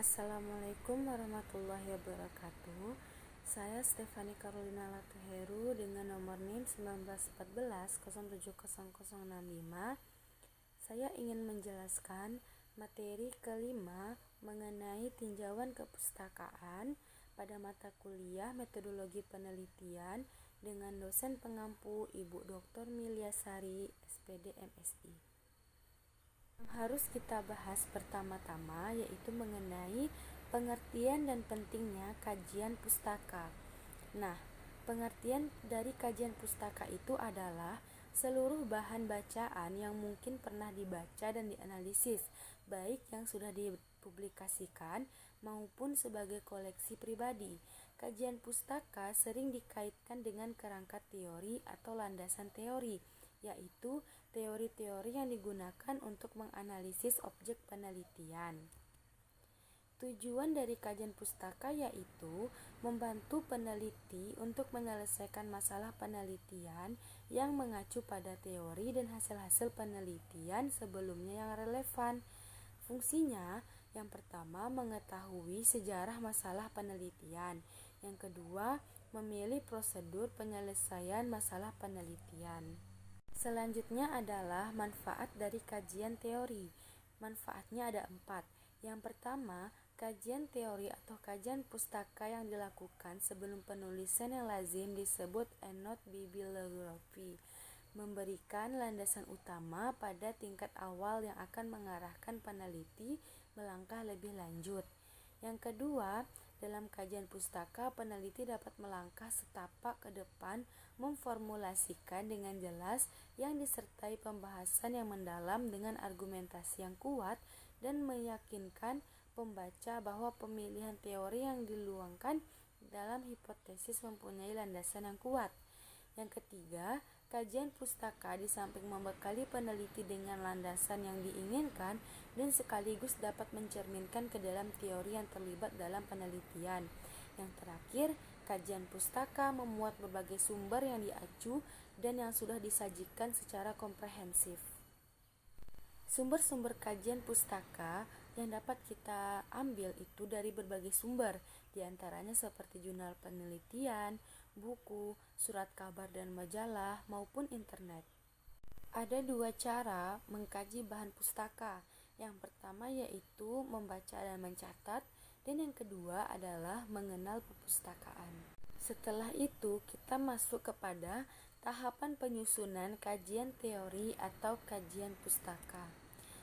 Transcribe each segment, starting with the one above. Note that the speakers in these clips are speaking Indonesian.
Assalamualaikum warahmatullahi wabarakatuh. Saya Stefani Carolina Latuheru dengan nomor NIM 1914070065. Saya ingin menjelaskan materi kelima mengenai tinjauan kepustakaan pada mata kuliah Metodologi Penelitian dengan dosen pengampu Ibu Dr. Milyasari, SPD MSI. Yang harus kita bahas pertama-tama yaitu mengenai pengertian dan pentingnya kajian pustaka. Nah, pengertian dari kajian pustaka itu adalah seluruh bahan bacaan yang mungkin pernah dibaca dan dianalisis, baik yang sudah dipublikasikan maupun sebagai koleksi pribadi. Kajian pustaka sering dikaitkan dengan kerangka teori atau landasan teori, yaitu teori-teori yang digunakan untuk menganalisis objek penelitian. Tujuan dari kajian pustaka yaitu membantu peneliti untuk menyelesaikan masalah penelitian yang mengacu pada teori dan hasil-hasil penelitian sebelumnya yang relevan. Fungsinya, yang pertama mengetahui sejarah masalah penelitian, yang kedua memilih prosedur penyelesaian masalah penelitian. Selanjutnya adalah manfaat dari kajian teori. Manfaatnya ada 4. Yang pertama, kajian teori atau kajian pustaka yang dilakukan sebelum penulisan yang lazim disebut endnote bibliography, memberikan landasan utama pada tingkat awal yang akan mengarahkan peneliti melangkah lebih lanjut. Yang kedua, dalam kajian pustaka, peneliti dapat melangkah setapak ke depan, memformulasikan dengan jelas yang disertai pembahasan yang mendalam dengan argumentasi yang kuat dan meyakinkan pembaca bahwa pemilihan teori yang diluangkan dalam hipotesis mempunyai landasan yang kuat. Yang ketiga, kajian pustaka di samping membekali peneliti dengan landasan yang diinginkan dan sekaligus dapat mencerminkan ke dalam teori yang terlibat dalam penelitian. Yang terakhir, kajian pustaka memuat berbagai sumber yang diacu dan yang sudah disajikan secara komprehensif. Sumber-sumber kajian pustaka yang dapat kita ambil itu dari berbagai sumber, diantaranya seperti jurnal penelitian, buku, surat kabar dan majalah, maupun internet. Ada 2 cara mengkaji bahan pustaka. Yang pertama yaitu membaca dan mencatat, dan yang kedua adalah mengenal perpustakaan. Setelah itu, kita masuk kepada tahapan penyusunan kajian teori atau kajian pustaka.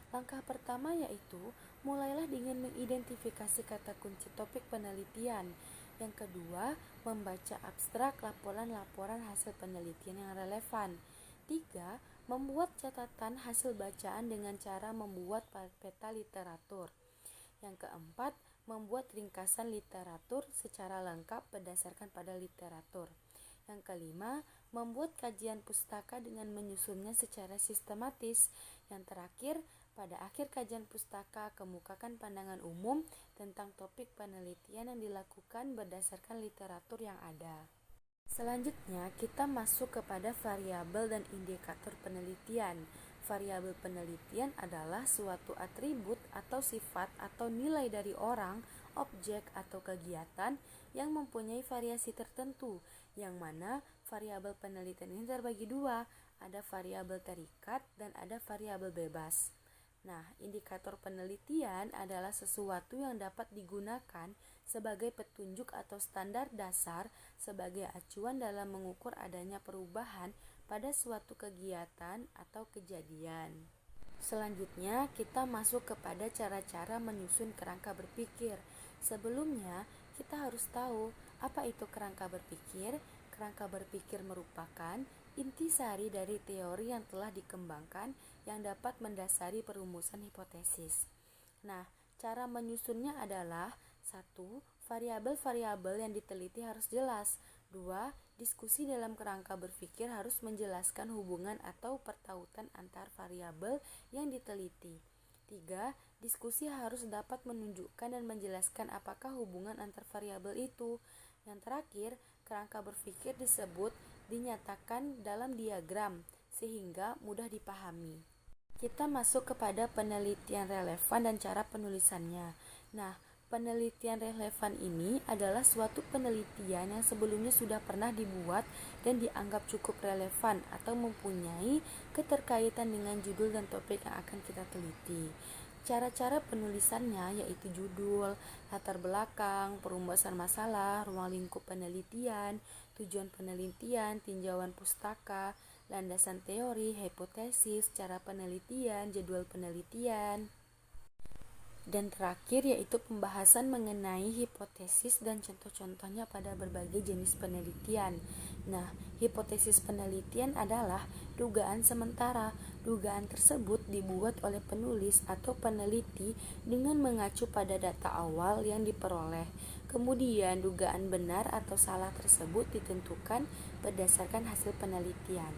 Langkah pertama yaitu mulailah dengan mengidentifikasi kata kunci topik penelitian. Yang kedua, membaca abstrak laporan-laporan hasil penelitian yang relevan. 3. Membuat catatan hasil bacaan dengan cara membuat peta literatur. Yang keempat, membuat ringkasan literatur secara lengkap berdasarkan pada literatur. Yang kelima, membuat kajian pustaka dengan menyusunnya secara sistematis. Yang terakhir, pada akhir kajian pustaka, kemukakan pandangan umum tentang topik penelitian yang dilakukan berdasarkan literatur yang ada. Selanjutnya, kita masuk kepada variabel dan indikator penelitian. Variabel penelitian adalah suatu atribut atau sifat atau nilai dari orang, objek, atau kegiatan yang mempunyai variasi tertentu, yang mana variabel penelitian ini terbagi 2, ada variabel terikat dan ada variabel bebas. Nah, indikator penelitian adalah sesuatu yang dapat digunakan sebagai petunjuk atau standar dasar sebagai acuan dalam mengukur adanya perubahan pada suatu kegiatan atau kejadian. Selanjutnya, kita masuk kepada cara-cara menyusun kerangka berpikir. Sebelumnya, kita harus tahu apa itu kerangka berpikir. Kerangka berpikir merupakan intisari dari teori yang telah dikembangkan yang dapat mendasari perumusan hipotesis. Nah, cara menyusunnya adalah 1. Variabel-variabel yang diteliti harus jelas. 2. Diskusi dalam kerangka berpikir harus menjelaskan hubungan atau pertautan antar variabel yang diteliti. 3. Diskusi harus dapat menunjukkan dan menjelaskan apakah hubungan antar variabel itu. Yang terakhir, kerangka berpikir disebut dinyatakan dalam diagram sehingga mudah dipahami. Kita masuk kepada penelitian relevan dan cara penulisannya. Nah, Penelitian relevan ini adalah suatu penelitian yang sebelumnya sudah pernah dibuat dan dianggap cukup relevan atau mempunyai keterkaitan dengan judul dan topik yang akan kita teliti. Cara-cara penulisannya yaitu judul, latar belakang, perumusan masalah, ruang lingkup penelitian, tujuan penelitian, tinjauan pustaka, landasan teori, hipotesis, cara penelitian, jadwal penelitian. Dan terakhir yaitu pembahasan mengenai hipotesis dan contoh-contohnya pada berbagai jenis penelitian. Nah, hipotesis penelitian adalah dugaan sementara. Dugaan tersebut dibuat oleh penulis atau peneliti dengan mengacu pada data awal yang diperoleh. Kemudian dugaan benar atau salah tersebut ditentukan berdasarkan hasil penelitian.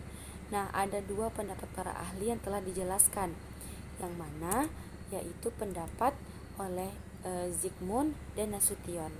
Nah, ada dua pendapat para ahli yang telah dijelaskan, yang mana yaitu pendapat oleh Zygmunt dan Nasution.